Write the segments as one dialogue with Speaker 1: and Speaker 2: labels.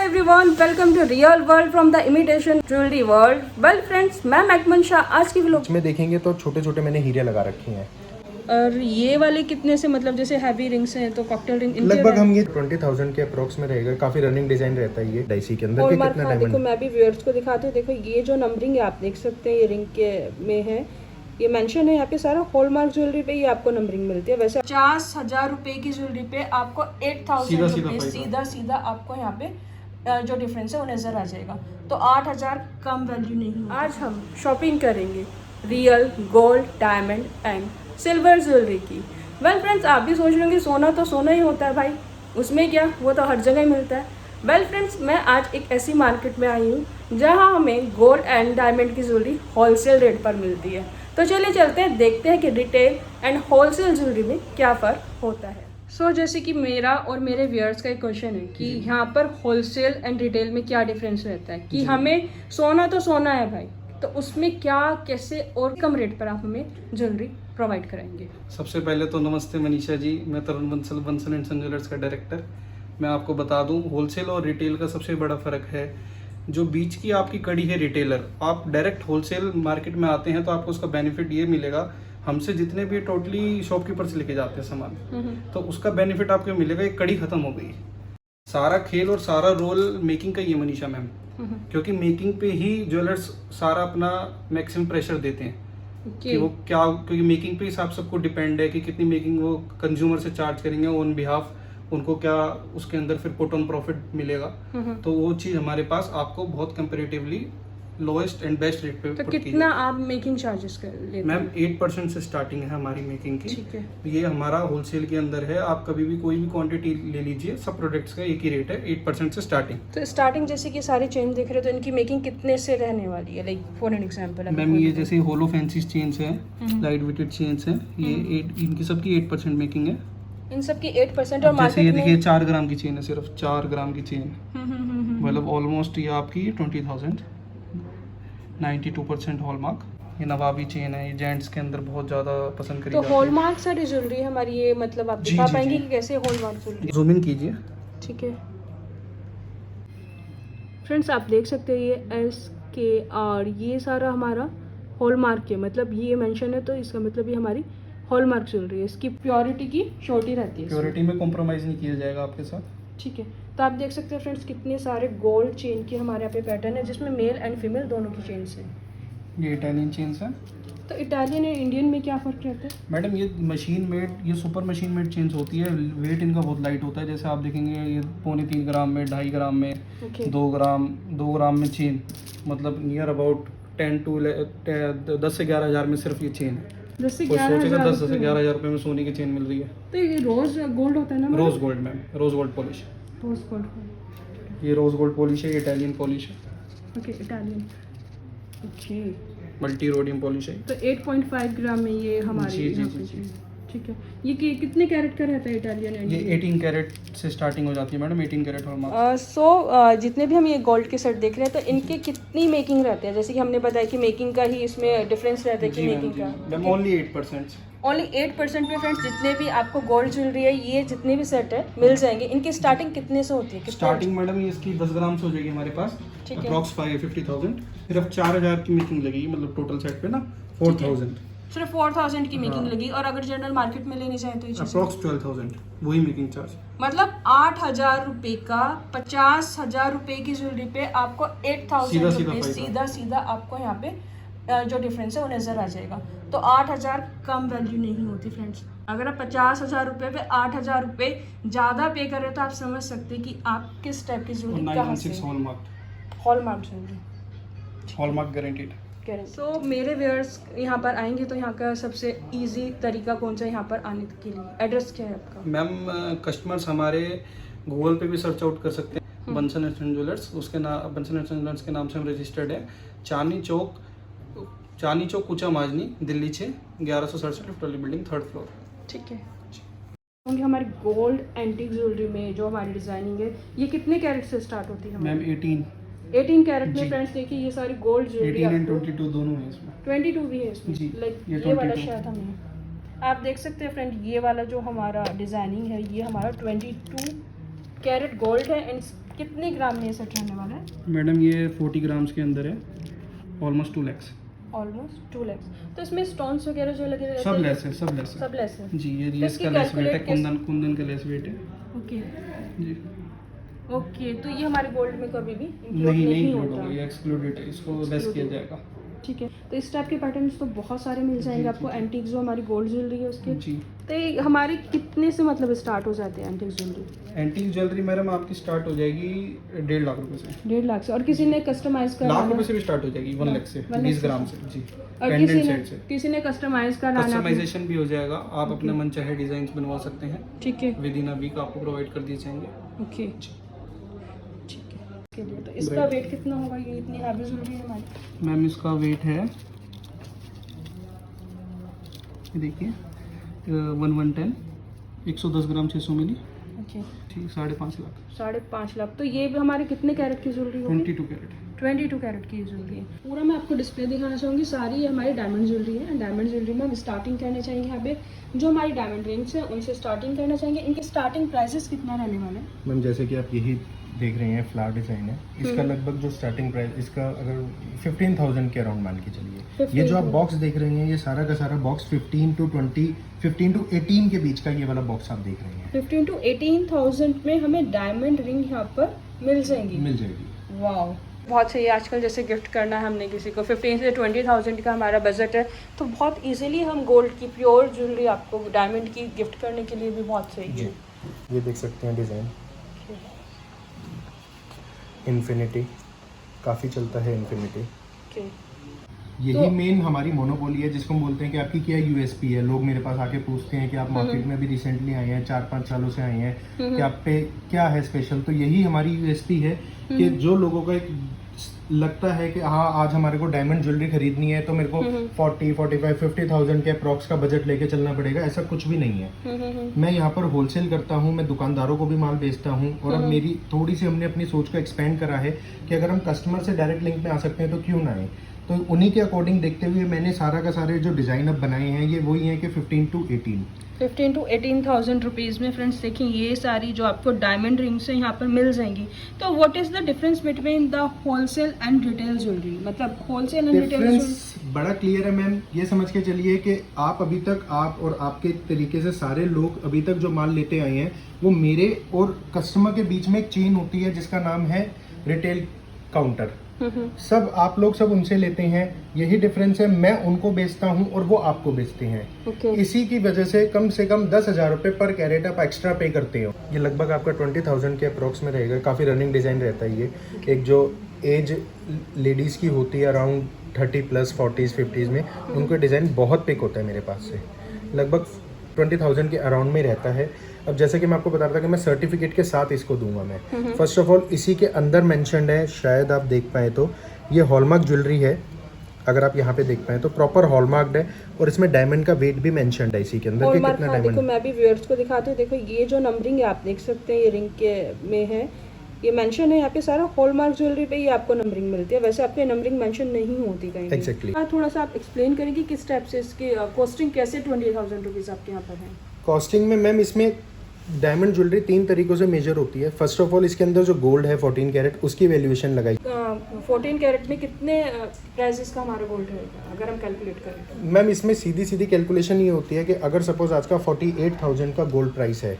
Speaker 1: Everyone, welcome to real world from the imitation jewellery world. Well friends, मैं महकमन शाह। आज की vlog
Speaker 2: में देखेंगे तो छोटे छोटे मैंने हीरे लगा रखे हैं।
Speaker 1: और ये वाले कितने से, मतलब जैसे हैवी रिंग्स हैं तो कॉकटेल रिंग
Speaker 2: लगभग हम ये 20,000 के अप्रोक्स में रहेगा। काफी रनिंग डिजाइन रहता है ये डाइसी के अंदर।
Speaker 1: कितना डायमंड। देखो मैं भी व्यूअर्स को दिखाती हूँ। देखो ये जो नंबरिंग है आप देख सकते हैं, ये रिंग के में है, ये मेंशन है यहाँ पे सारा। हॉलमार्क ज्वेलरी पे ये आपको नंबरिंग मिलती है। वैसे 50,000 रुपए की ज्वेलरी पे आपको 8,000 रुपए सीधा आपको यहाँ पे जो डिफरेंस है वो नजर आ जाएगा। तो 8,000 कम वैल्यू नहीं। आज हम शॉपिंग करेंगे real gold, diamond and silver jewellery की। वेल फ्रेंड्स, आप भी सोच रहे होंगे सोना तो सोना ही होता है भाई, उसमें क्या, वो तो हर जगह ही मिलता है। वेल फ्रेंड्स, मैं आज एक ऐसी मार्केट में आई हूँ जहाँ हमें गोल्ड एंड डायमंड की ज्वेलरी होलसेल रेट पर मिलती है। तो चलिए चलते हैं, देखते हैं कि रिटेल एंड होलसेल ज्वेलरी में क्या फ़र्क होता है। जैसे कि मेरा और मेरे व्यूअर्स का एक क्वेश्चन है कि यहाँ पर होलसेल एंड रिटेल में क्या डिफरेंस रहता है, कि हमें सोना तो सोना है भाई, तो उसमें क्या, कैसे और कम रेट पर आप हमें ज्वेलरी प्रोवाइड कराएंगे।
Speaker 3: सबसे पहले तो नमस्ते मनीषा जी, मैं Tarun Bansal, Bansal and son jewellers का डायरेक्टर। मैं आपको बता दूं, होलसेल और रिटेल का सबसे बड़ा फ़र्क है जो बीच की आपकी कड़ी है रिटेलर। आप डायरेक्ट होलसेल मार्केट में आते हैं तो आपको उसका बेनिफिट ये मिलेगा, हमसे जितने भी टोटली शॉपकीपर से लेके जाते हैं सामान, तो उसका बेनिफिट आपको मिलेगा, एक कड़ी खत्म हो गई। सारा खेल और सारा रोल मेकिंग का ही है मनीषा मैम, क्योंकि मेकिंग पे ही ज्वेलर्स सारा अपना मैक्सिमम प्रेशर देते हैं कि वो क्या, क्योंकि मेकिंग पे ही आप सबको डिपेंड है कि कितनी मेकिंग वो कंज्यूमर से चार्ज करेंगे ऑन बिहाफ, उनको क्या उसके अंदर फिर पुट ऑन प्रॉफिट मिलेगा। तो वो चीज़ हमारे पास आपको बहुत comparatively lowest and best rate पे।
Speaker 1: तो कितना आप मेकिंग चार्जेस कर लेते हैं?
Speaker 3: मैम 8% से स्टार्टिंग है हमारी मेकिंग की।
Speaker 1: ठीक है।
Speaker 3: ये हमारा होलसेल के अंदर है, आप कभी भी कोई भी क्वांटिटी ले लीजिए, सब प्रोडक्ट्स का एक ही रेट है, 8% से स्टार्टिंग।
Speaker 1: तो स्टार्टिंग जैसे कि सारी चेन देख रहे हो, तो इनकी मेकिंग कितने से रहने वाली है? Like for an example
Speaker 3: ma'am ये जैसे होलो फैंसी चेन्स हैं, लाइट वेटेड चेन्स हैं, ये इनकी सबकी 8% मेकिंग है।
Speaker 1: इन सब की 8% और
Speaker 3: जैसे ये
Speaker 1: मार्केट
Speaker 3: देखिए
Speaker 1: में
Speaker 3: 4 ग्राम की चेन है, सिर्फ 4 ग्राम की चेन, मतलब ऑलमोस्ट ये आपकी 20,000, 92% हॉलमार्क। ये नवाबी चेन है, ये जेंट्स के अंदर बहुत ज़्यादा पसंद करी
Speaker 1: तो
Speaker 3: जाती है।
Speaker 1: हॉलमार्क सारी ज्वेलरी है हमारी, ये मतलब आप दिखा पाएंगे कि कैसे हॉलमार्क ज्वेलरी?
Speaker 3: जूम इन कीजिए।
Speaker 1: ठीक है फ्रेंड्स, आप देख सकते हैं ये SKR, ये सारा हमारा हॉलमार्क है, मतलब ये मेंशन है तो इसका मतलब ये हमारी हॉलमार्क ज्वेलरी है। इसकी प्योरिटी की श्योरिटी रहती है,
Speaker 3: प्योरिटी में कॉम्प्रोमाइज़ नहीं किया जाएगा आपके साथ।
Speaker 1: ठीक है। तो आप देख सकते हैं फ्रेंड्स, कितने सारे गोल्ड चेन की हमारे यहाँ पे पैटर्न है, जिसमें मेल एंड फीमेल दोनों की चेन्स हैं।
Speaker 3: ये इटालियन चेन्स है।
Speaker 1: तो इटालियन और इंडियन में क्या फ़र्क रहता है?
Speaker 3: मैडम ये मशीन मेड, ये सुपर मशीन मेड चेन्स होती है, वेट इनका बहुत लाइट होता है। जैसे आप देखेंगे ये 2.25 ग्राम में, 2.5 ग्राम में, 2 ग्राम में चेन, मतलब नियर अबाउट 10 से 11 हज़ार में सिर्फ ये चेन है।
Speaker 1: 10 से
Speaker 3: 11 हज़ार रुपये में सोने की चेन मिल रही है।
Speaker 1: तो ये रोज गोल्ड होता है ना?
Speaker 3: Rose gold ma'am, rose gold polish.
Speaker 1: Rose gold,
Speaker 3: ये रोज गोल्ड पॉलिश है, ये इटालियन पॉलिश है।
Speaker 1: Okay, Italian, okay.
Speaker 3: Multi rhodium polish है।
Speaker 1: तो 8.5 ग्राम में ये हमारे यहाँ पे
Speaker 3: जी।
Speaker 1: ठीक है। ये कितने कैरेट का रहता है इटालियन?
Speaker 3: ये 18 कैरेट से स्टार्टिंग हो जाती है मैडम, 18 कैरेट हॉलमार्क।
Speaker 1: जितने भी हम ये गोल्ड के सेट देख रहे हैं, तो इनके कितनी मेकिंग रहते हैं? जैसे कि हमने बताया कि मेकिंग का ही इसमें डिफरेंस रहता है कि मेकिंग का
Speaker 3: मैम ओनली 8%।
Speaker 1: ओनली 8% में फ्रेंड्स, जितने भी आपको गोल्ड ज्वेलरी है, ये जितने भी सेट है मिल जाएंगे। इनकी स्टार्टिंग कितने से होती है?
Speaker 3: स्टार्टिंग मैडम ये इसकी 10 ग्राम से हो जाएगी हमारे पास,
Speaker 1: ठीक है।
Speaker 3: अप्रॉक्स 50,000। सिर्फ 4,000 की मेकिंग लगेगी, मतलब टोटल सेट पे ना 4,000,
Speaker 1: सिर्फ 4,000 की मेकिंग लगी। और अगर जनरल मार्केट में लेनी चाहे तो ये चीज़
Speaker 3: अप्रॉक्स 12,000 वही मेकिंग चार्ज।
Speaker 1: मतलब 8,000 रुपए का 50,000 रुपए की ज्वेलरी पे आपको 8,000 रुपए सीधा आपको यहाँ पे जो डिफरेंस है वो नजर आ जाएगा। तो 8,000 कम वैल्यू नहीं होती फ्रेंड्स। अगर आप 50,000 रुपए पे 8,000 रुपए ज़्यादा पे कर रहे हो तो आप समझ सकते हैं कि आप किस टाइप की ज्वेलरी कहाँ से। Hallmark jewellery,
Speaker 3: hallmark guaranteed.
Speaker 1: So मेरे व्यूअर्स यहाँ पर आएंगे तो यहाँ का सबसे इजी तरीका कौन सा है यहाँ पर आने के लिए? एड्रेस क्या है आपका?
Speaker 3: मैम कस्टमर्स हमारे गूगल पे भी सर्च आउट कर सकते हैं, बंसल एंड सन ज्वेलर्स, उसके नाम बंसल एंड सन ज्वेलर्स के नाम से हम रजिस्टर्ड है। चांदनी चौक कूचा माजनी, दिल्ली 6, 1167 लिफ्ट वाली बिल्डिंग, 3rd फ्लोर।
Speaker 1: ठीक है। होंगे हमारी गोल्ड एंटीक ज्वेलरी में जो हमारी डिजाइनिंग है, ये कितने कैरेट से स्टार्ट होती है?
Speaker 3: मैम
Speaker 1: 18 कैरेट में फ्रेंड्स देखिए, ये सारी गोल्ड ज्वेलरी
Speaker 3: 18 एंड 22 दोनों है इसमें।
Speaker 1: 22 भी है इसमें
Speaker 3: जी,
Speaker 1: लाइक
Speaker 3: ये
Speaker 1: ये वाला
Speaker 3: 22
Speaker 1: शायद हमें आप देख सकते हैं फ्रेंड, ये वाला जो हमारा डिजाइनिंग है ये हमारा 22 कैरेट गोल्ड है एंड कितने ग्राम में ये सेट रहने वाला है?
Speaker 3: मैडम ये 40 ग्राम्स के अंदर है, ऑलमोस्ट 2 lakhs।
Speaker 1: ऑलमोस्ट 2 लाख। तो इसमें स्टोन्स वगैरह जो लगे रहते
Speaker 3: सब
Speaker 1: हैं,
Speaker 3: लेस है, सब लेस है।
Speaker 1: सब लेस है।
Speaker 3: जी, ये
Speaker 1: तो
Speaker 3: लेस
Speaker 1: इसकी
Speaker 3: का लेस वेट है,
Speaker 1: calculate
Speaker 3: कुंदन का लेस वेट है।
Speaker 1: ओके
Speaker 3: जी
Speaker 1: ओके, तो ये हमारे गोल्ड में कभी भी include
Speaker 3: नहीं
Speaker 1: नहीं
Speaker 3: इंक्लूड
Speaker 1: होता।
Speaker 3: होगा, ये एक्सक्लूडेड है, इसको लेस किया जाएगा।
Speaker 1: ठीक है, तो इस टाइप के पैटर्न्स तो बहुत सारे मिल जाएंगे आपको। एंटीक जो हमारी गोल्ड ज्वेलरी है उसके,
Speaker 3: जी
Speaker 1: तो ये हमारे कितने से मतलब स्टार्ट हो जाते हैं antique jewellery?
Speaker 3: Antique jewellery madam आपकी स्टार्ट हो जाएगी 1.5 लाख रुपए से।
Speaker 1: 1.5 लाख से। और किसी ने कस्टमाइज
Speaker 3: लाख
Speaker 1: कराना,
Speaker 3: रुपए से भी स्टार्ट हो जाएगी 1 लाख से,
Speaker 1: 1
Speaker 3: 20
Speaker 1: लाख
Speaker 3: ग्राम से। जी,
Speaker 1: और
Speaker 3: पेंडेंट सेट से
Speaker 1: किसी ने कस्टमाइज कराना है,
Speaker 3: कस्टमाइजेशन भी हो जाएगा। आप अपने मन चाहे डिजाइन बनवा सकते हैं,
Speaker 1: ठीक है
Speaker 3: विद इन अ वीक आपको प्रोवाइड कर दिए जाएंगे।
Speaker 1: ओके ठीक है। इसके लिए तो इसका वेट कितना होगा? ये इतनी हैवी ज्वेलरी है हमारी।
Speaker 3: मैम इसका वेट है, ये देखिए 1110, 110 ग्राम 600 मिली,
Speaker 1: ओके
Speaker 3: ठीक 5.5 लाख।
Speaker 1: 5.5 लाख। तो ये भी हमारे कितने कैरेट की ज्वेलरी होगी?
Speaker 3: 22 कैरेट।
Speaker 1: 22 कैरेट की ज्वेलरी है। पूरा मैं आपको डिस्प्ले दिखाना चाहूँगी। सारी ये हमारी डायमंड ज्वेलरी है। डायमंड ज्वेलरी में हम स्टार्टिंग करना चाहेंगे यहाँ पे जो हमारी डायमंड रिंग्स हैं उनसे स्टार्टिंग करना चाहेंगे। इनके स्टार्टिंग प्राइसेस कितना रहने वाले हैं?
Speaker 2: मैम जैसे कि आप यही देख रहे हैं फ्लावर डिजाइन है, इसका लगभग जो स्टार्टिंग प्राइस इसका अगर 15,000 के अराउंड मान के चलिए। ये जो आप बॉक्स देख रहे हैं ये सारा का सारा बॉक्स 15 to 18 के बीच का ये वाला बॉक्स आप देख रहे हैं।
Speaker 1: 15 to 18,000 में हमें डायमंड रिंग यहाँ पर मिल जाएगी।
Speaker 2: मिल जाएगी।
Speaker 1: वाओ, बहुत सही है। आजकल जैसे गिफ्ट करना है हमने किसी को, 15 से 20,000 का हमारा बजट है, तो बहुत इजीली हम गोल्ड की प्योर ज्वेलरी आपको डायमंड की गिफ्ट करने के लिए भी बहुत सही है।
Speaker 2: ये देख सकते हैं डिज़ाइन इन्फिनिटी, काफ़ी चलता है इन्फिनिटी।
Speaker 1: ओके,
Speaker 2: यही मेन हमारी मोनोपोली है जिसको हम बोलते हैं कि आपकी क्या यूएसपी है। लोग मेरे पास आके पूछते हैं कि आप मार्केट में भी रिसेंटली आए हैं, 4-5 सालों से आए हैं, कि आप पे क्या है स्पेशल। तो यही हमारी यूएसपी है कि जो लोगों का एक लगता है कि हाँ आज हमारे को डायमंड ज्वेलरी खरीदनी है तो मेरे को 40, 45, 50,000 के अप्रॉक्स का बजट लेके चलना पड़ेगा, ऐसा कुछ भी नहीं है। मैं यहाँ पर होलसेल करता हूँ, मैं दुकानदारों को भी माल बेचता हूँ। और अब मेरी थोड़ी सी हमने अपनी सोच को एक्सपेंड करा है कि अगर हम कस्टमर से डायरेक्ट लिंक में आ सकते हैं तो क्यों ना आए। तो उन्हीं के अकॉर्डिंग देखते हुए मैंने सारा का सारे जो डिज़ाइन अब बनाए हैं ये वही हैं कि 15 to
Speaker 1: 18,000 रुपीज़ में फ्रेंड्स देखिए ये सारी जो आपको डायमंड रिंग्स हैं यहाँ पर मिल जाएंगी। तो what is the difference between the wholesale and retail jewellery? मतलब होलसेल एंड रिटेल
Speaker 2: डिफरेंस बड़ा क्लियर है मैम। ये समझ के चलिए कि आप अभी तक आप और आपके तरीके से सारे लोग अभी तक जो माल लेते आए हैं वो मेरे और कस्टमर के बीच में एक चेन होती है जिसका नाम है रिटेल काउंटर। सब आप लोग सब उनसे लेते हैं, यही डिफरेंस है। मैं उनको बेचता हूं और वो आपको बेचते हैं। इसी की वजह से कम 10,000 रुपए पर कैरेट आप एक्स्ट्रा पे करते हो। ये लगभग आपका 20,000 के अप्रोक्स में रहेगा। काफ़ी रनिंग डिज़ाइन रहता है ये। एक जो एज लेडीज़ की होती है अराउंड 30+, 40s, 50s में, उनको डिज़ाइन बहुत पिक होता है मेरे पास से। लगभग 20,000 के अराउंड में रहता है। अब जैसे कि मैं आपको बता रहा था कि मैं सर्टिफिकेट के साथ इसको दूंगा मैं। फर्स्ट ऑफ ऑल इसी के अंदर मेंशन्ड है, शायद आप देख पाए तो ये हॉलमार्क ज्वेलरी है। अगर आप यहाँ पे देख पाए तो प्रॉपर हॉलमार्क्ड है और इसमें डायमंड का वेट भी मेंशन्ड है इसी के अंदर कि कितना डायमंड।
Speaker 1: देखो मैं भी व्यूअर्स को दिखाती हूँ। देखो ये जो नंबरिंग है आप देख सकते हैं, ये रिंग के में है, ये मेंशन है यहाँ पे सारा। हॉलमार्क ज्वेलरी पे ही आपको नंबरिंग मिलती है, वैसे आपके नंबरिंग मेंशन नहीं होती कहीं।
Speaker 2: एग्जैक्टली।
Speaker 1: थोड़ा सा आप एक्सप्लेन करेंगे किस टाइप से इसकी कॉस्टिंग कैसे 20,000 रुपीज़ आपके यहाँ पर है?
Speaker 2: कॉस्टिंग में मैम इसमें डायमंड ज्वेलरी 3 तरीकों से मेजर होती है। फर्स्ट ऑफ ऑल इसके अंदर जो गोल्ड है 14 कैरेट उसकी वैल्यूएशन लगाई।
Speaker 1: 14 कैरेट में कितने प्राइसेस का हमारा गोल्ड रहेगा अगर हम कैलकुलेट करें?
Speaker 2: मैम इसमें सीधी कैलकुलेशन ये होती है कि अगर सपोज आज का 48,000 का गोल्ड प्राइस है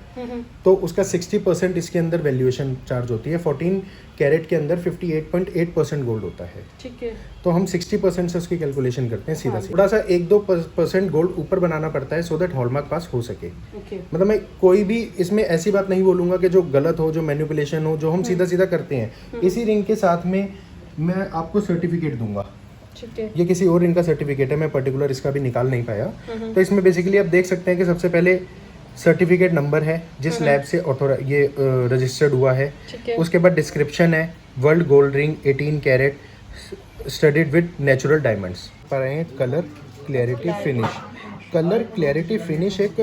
Speaker 2: तो उसका 60% इसके अंदर वैल्यूएशन चार्ज होती है। 14 कैरेट के अंदर 58.8% गोल्ड होता है।
Speaker 1: ठीक है,
Speaker 2: तो हम 60% से उसकी कैलकुलेशन करते हैं सीधा। थोड़ा सा 1-2% गोल्ड ऊपर बनाना पड़ता है सो दैट हॉलमार्क पास हो सके। मतलब मैं कोई भी इसमें ऐसी बात नहीं बोलूंगा कि जो गलत हो, जो मैनिपुलेशन हो, जो हम सीधा करते हैं। इसी रिंग के साथ में मैं आपको सर्टिफिकेट दूंगा।
Speaker 1: ठीक है,
Speaker 2: ये किसी और रिंग का सर्टिफिकेट है, मैं पर्टिकुलर इसका भी निकाल नहीं पाया। तो इसमें बेसिकली आप देख सकते हैं कि सबसे पहले सर्टिफिकेट नंबर है जिस लैब से ये रजिस्टर्ड हुआ है। उसके बाद डिस्क्रिप्शन है, world gold ring 18 carat studded with natural diamonds. पर आए colour clarity finish. Colour clarity finish एक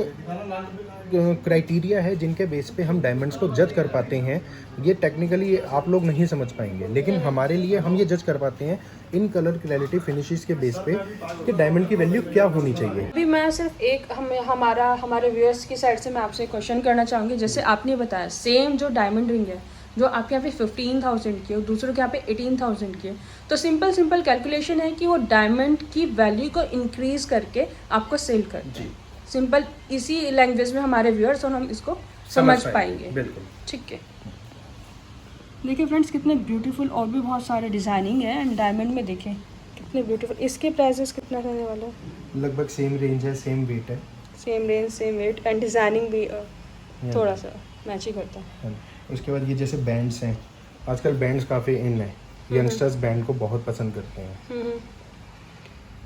Speaker 2: क्राइटेरिया है जिनके बेस पे हम डायमंड्स को जज कर पाते हैं। ये टेक्निकली आप लोग नहीं समझ पाएंगे, लेकिन हमारे लिए हम ये जज कर पाते हैं इन कलर क्लैरिटी फिनिशेस के बेस पे कि डायमंड की वैल्यू क्या होनी चाहिए।
Speaker 1: अभी मैं सिर्फ एक हमारे व्यूअर्स की साइड से मैं आपसे क्वेश्चन करना चाहूँगी। जैसे आपने बताया सेम जो डायमंड रिंग है जो आपके यहाँ पे 15,000 की हो, दूसरों के यहाँ पे 18,000 की हो, तो सिंपल कैलकुलेशन है कि वो डायमंड की वैल्यू को इंक्रीज करके आपको सेल करते हैं। सिंपल इसी लैंग्वेज में हमारे व्यूअर्स और हम इसको समझ पाएंगे।
Speaker 2: बिल्कुल
Speaker 1: ठीक है। देखिए फ्रेंड्स, कितने ब्यूटीफुल और भी बहुत सारे डिजाइनिंग है एंड डायमंड में देखें कितने ब्यूटीफुल। इसके प्राइसेस कितना रहने वाला है?
Speaker 2: लगभग सेम रेंज है, सेम वेट है।
Speaker 1: Same range same weight and designing भी थोड़ा सा मैच ही करता है।
Speaker 2: उसके बाद ये जैसे बैंड्स हैं, आजकल बैंड्स काफ़ी इन है, यंगस्टर्स बैंड को बहुत पसंद करते हैं।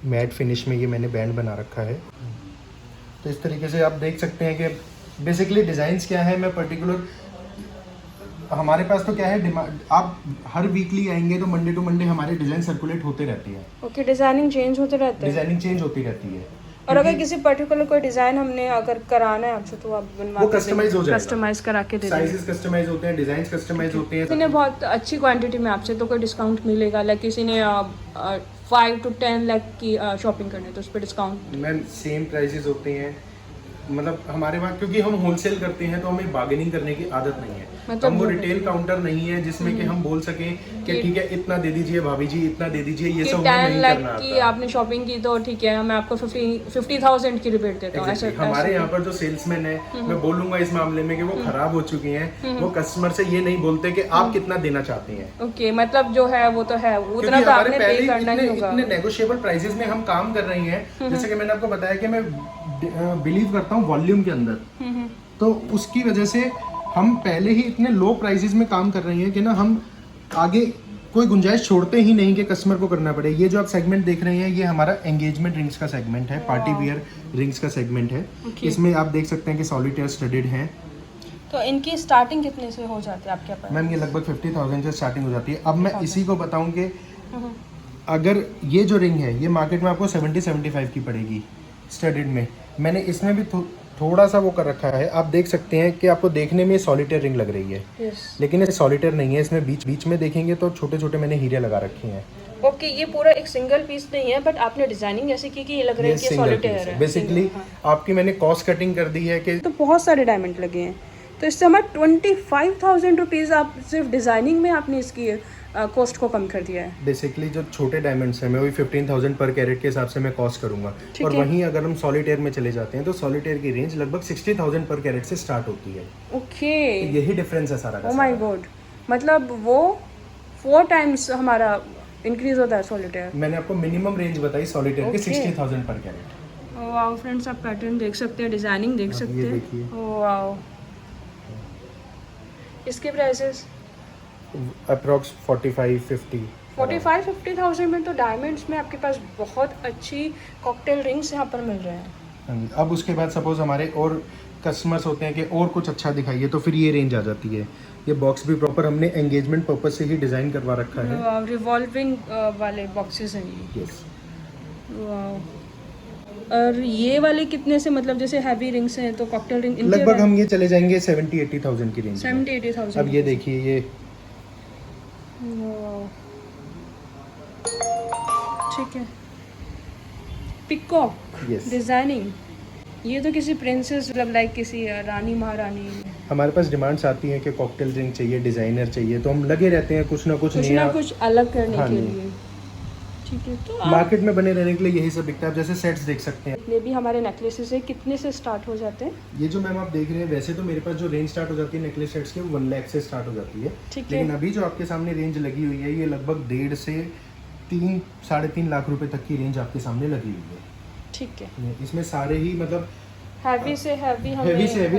Speaker 2: मैट फिनिश में ये मैंने बैंड बना रखा है। तो इस तरीके से आप देख सकते हैं कि बेसिकली डिज़ाइंस क्या है। मैं पर्टिकुलर हमारे पास तो क्या है, डिमांड आप हर वीकली आएंगे तो मंडे टू मंडे हमारे डिज़ाइन सर्कुलेट होते रहती है।
Speaker 1: ओके, डिजाइनिंग चेंज होते रहते हैं।
Speaker 2: डिज़ाइनिंग चेंज होती रहती है।
Speaker 1: और अगर किसी पर्टिकुलर कोई डिजाइन हमने अगर कराना है आपसे तो आप बनवा
Speaker 2: वो कस्टमाइज हो जाएगा,
Speaker 1: कस्टमाइज करा के दे देंगे।
Speaker 2: साइजेस कस्टमाइज होते हैं, डिजाइन्स कस्टमाइज होते हैं।
Speaker 1: किसी ने बहुत अच्छी क्वांटिटी में आपसे तो कोई डिस्काउंट मिलेगा, लाइक किसी ने 5 to 10 लाख की शॉपिंग करनी है तो उस पर डिस्काउंट?
Speaker 2: मैम सेम प्राइसेस होते हैं, मतलब हमारे वहाँ क्योंकि हम होलसेल करते हैं तो हमें बार्गेनिंग करने की आदत नहीं है।
Speaker 1: मतलब
Speaker 2: हम वो रिटेल काउंटर नहीं है जिसमें कि हम बोल सकें कि ठीक है इतना दे दीजिए भाभी जी, इतना दे दीजिए, ये सब हमें
Speaker 1: 10
Speaker 2: नहीं
Speaker 1: लाख
Speaker 2: करना
Speaker 1: की
Speaker 2: आता।
Speaker 1: आपने शॉपिंग की तो ठीक है, मैं आपको 50,000 की रिबेट देता हूँ।
Speaker 2: Exactly. हमारे यहाँ पर जो सेल्समैन है, मैं बोलूंगा इस मामले में कि वो खराब हो चुके हैं। वो कस्टमर से ये नहीं बोलते कि आप कितना देना चाहते हैं।
Speaker 1: ओके, मतलब जो है वो तो है, उतना तो आपने पे करना ही होगा।
Speaker 2: इतने नेगोशिएबल प्राइसेस में हम काम कर रहे हैं। जैसे कि मैंने आपको बताया कि मैं बिलीव करता हूँ वॉल्यूम के अंदर, तो उसकी वजह से हम पहले ही इतने लो प्राइसेस में काम कर रहे हैं कि ना हम आगे कोई गुंजाइश छोड़ते ही नहीं कि कस्टमर को करना पड़े। ये जो आप सेगमेंट देख रहे हैं ये हमारा एंगेजमेंट रिंग्स का सेगमेंट है, पार्टी वियर रिंग्स का सेगमेंट है। इसमें आप देख सकते हैं कि सॉलिटेयर स्टडेड हैं।
Speaker 1: तो इनकी स्टार्टिंग कितने से हो जाती है आपके पास?
Speaker 2: मैम ये लगभग 50,000 से स्टार्टिंग हो जाती है। अब मैं इसी को बताऊं कि अगर ये जो रिंग है ये मार्केट में आपको 70-75 की पड़ेगी स्टडेड में। मैंने इसमें भी थोड़ा सा वो कर रखा है, आप देख सकते हैं कि आपको देखने में सॉलिटेयर रिंग लग रही है। लेकिन ये सॉलिटेयर नहीं है, इसमें बीच में देखेंगे तो छोटे छोटे मैंने हीरे लगा रखे हैं।
Speaker 1: ओके, ये पूरा एक सिंगल पीस नहीं है, बट आपने डिजाइनिंग ऐसी की कि ये लग रहा है कि सॉलिटेयर है।
Speaker 2: बेसिकली आपकी मैंने कॉस्ट कटिंग कर दी है कि
Speaker 1: तो बहुत सारे डायमंड लगे हैं, तो इससे हमारा 25,000 रुपीज़ आप सिर्फ डिजाइनिंग में आपने इसकी कॉस्ट को कम कर दिया है।
Speaker 2: बेसिकली जो छोटे डायमंड्स हैं मैं वही 15,000 पर कैरेट के हिसाब से मैं कॉस्ट करूंगा। और वहीं अगर हम सॉलिटेयर में चले जाते हैं तो सॉलिटेयर की रेंज लगभग 60,000 पर कैरेट से स्टार्ट होती है।
Speaker 1: ओके,
Speaker 2: यही डिफरेंस है सारा का।
Speaker 1: ओह माय गॉड, मतलब वो 4 टाइम्स हमारा इंक्रीज होता है सॉलिटेयर।
Speaker 2: मैंने आपको मिनिमम रेंज बताई सॉलिटेयर की 60,000 पर कैरेट।
Speaker 1: वाओ फ्रेंड्स, आप पैटर्न देख सकते हैं, डिजाइनिंग देख सकते हैं।
Speaker 2: देखिए
Speaker 1: वाओ, इसके प्राइसेस
Speaker 2: अप्रॉक्स 45-50
Speaker 1: 45-50,000 में तो डायमंड्स में आपके पास बहुत अच्छी कॉकटेल रिंग्स यहाँ पर मिल रहे हैं।
Speaker 2: अब उसके बाद सपोज हमारे और कस्टमर्स होते हैं कि और कुछ अच्छा दिखाइए तो फिर ये रेंज आ जाती है। ये बॉक्स भी प्रॉपर हमने एंगेजमेंट पर्पज से ही डिज़ाइन करवा रखा है।
Speaker 1: रिवॉल्विंग वाले बॉक्सेस हैं ये।
Speaker 2: यस।
Speaker 1: और ये वाले कितने से, मतलब जैसे हैवी रिंग्स हैं तो कॉकटेल रिंग
Speaker 2: लगभग हम ये चले जाएंगे 70-80,000 की रेंज।
Speaker 1: 70-80,000।
Speaker 2: अब ये देखिए ये
Speaker 1: ठीक है, पिकॉक डिजाइनिंग, ये तो किसी प्रिंसेस मतलब लाइक किसी रानी महारानी।
Speaker 2: हमारे पास डिमांड्स आती हैं कि कॉकटेल ड्रिंक चाहिए, डिजाइनर चाहिए, तो हम लगे रहते हैं कुछ ना कुछ
Speaker 1: अलग करने के लिए। ठीक है, तो
Speaker 2: मार्केट में बने रहने के लिए यही सब बिकता है। जैसे सेट्स देख सकते हैं,
Speaker 1: ये भी हमारे नेकलेसेस है, कितने से स्टार्ट हो जाते हैं?
Speaker 2: ये जो मैम आप देख रहे हैं वैसे तो मेरे पास जो रेंज स्टार्ट हो जाती है नेकलेस सेट्स के 1 लाख से स्टार्ट हो जाती है। लेकिन अभी जो आपके सामने रेंज लगी हुई है ये लगभग 1.5 से 3-3.5 लाख रुपए तक की रेंज आपके सामने लगी हुई है।
Speaker 1: ठीक है,
Speaker 2: इसमें सारे ही मतलब
Speaker 1: हैवी से हैवी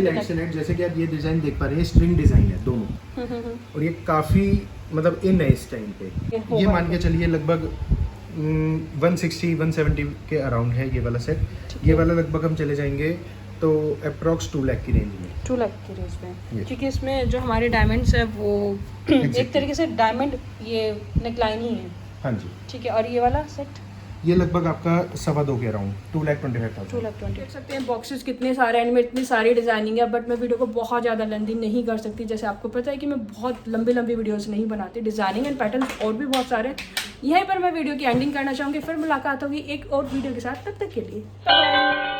Speaker 2: लाइट से लाइट, जैसे कि आप ये डिजाइन देख पा रहे हैं, स्ट्रिंग डिजाइन है दोनों। और ये काफी मतलब इन है इस टाइम पे। ये मान के चलिए लगभग 160-170 के अराउंड है ये वाला सेट। ये वाला लगभग हम चले जाएंगे तो अप्रॉक्स 2 लाख की रेंज में।
Speaker 1: 2 लाख की रेंज में, क्योंकि इसमें जो हमारे डायमंड्स है वो एक तरीके से डायमंड ये नेकलाइन ही है।
Speaker 2: हाँ जी,
Speaker 1: ठीक है। और ये वाला सेट
Speaker 2: ये लगभग आपका 2.25 के अराउंड 2,25,000।
Speaker 1: 2,20,000 देख सकते हैं। बॉक्सेस कितने सारे हैं, इनमें इतनी सारी डिजाइनिंग है, बट मैं वीडियो को बहुत ज़्यादा लेंथी नहीं कर सकती। जैसे आपको पता है कि मैं बहुत लंबी वीडियोस नहीं बनाती। डिजाइनिंग एंड पैटर्न और भी बहुत सारे हैं। यहीं पर मैं वीडियो की एंडिंग करना चाहूँगी, फिर मुलाकात होगी एक और वीडियो के साथ। तब तक के लिए बाय।